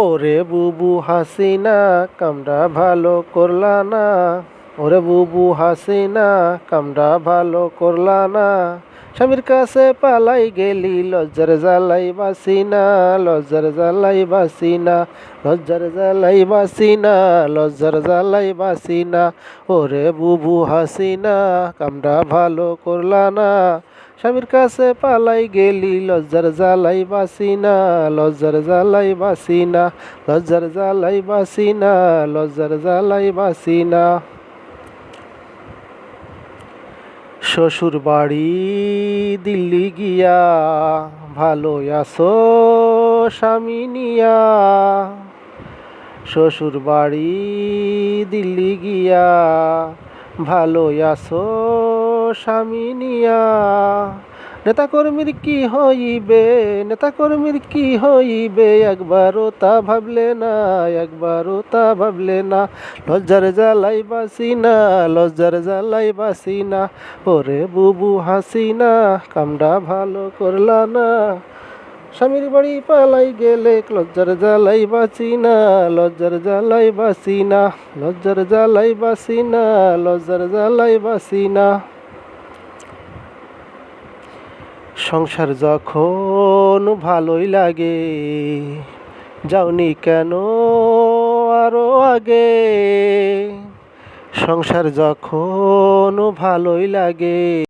ওরে বুবু হাসিনা কামড়া ভালো করলা না, ওরে বুবু হাসিনা কামড়া ভালো করলা না। স্বামীর কাছে পালাই গেলি লজ্জার জ্বালাই বাসি না, লজ্জার জ্বালাই বাসি না, লজ্জার জ্বালাই বাসি না, লজ্জার জ্বালাই বাসি না। ওরে বুবু হাসিনা কামড়া ভালো করলা না, স্বামীর কাছে পালাই গেলি লজ্জার জ্বালাই বাসি না, লজ্জার জ্বালাই বাসি না, লজ্জার জ্বালাই বাসি না, লজ্জার জ্বালাই বাসি না। শ্বশুর বাড়ি দিল্লি গিয়া ভালো আছো স্বামী নিয়া, শ্বশুর বাড়ি দিল্লি গিয়া ভালো আছো স্বামী নিয়া। নেতাকর্মীর কি হইবে, নেতাকর্মীর কি হইবে, একবারও তা ভাবলে না, একবারও তা ভাবলে না। লজ্জার জ্বালাই বাসি না, লজ্জার জ্বালাই বাসি না। ওরে বুবু হাসিনা কামড়া ভালো করলা না, স্বামীর বাড়ি পালাই গেলে লজ্জার জ্বালাই বাসি না, লজ্জার জ্বালাই বাসি না, লজ্জার জ্বালাই বাসি না, লজ্জার জ্বালাই বাসি না। সংসার যখন ভালোই লাগে যাওনি কেন আরো আগে, সংসার যখন ভালোই লাগে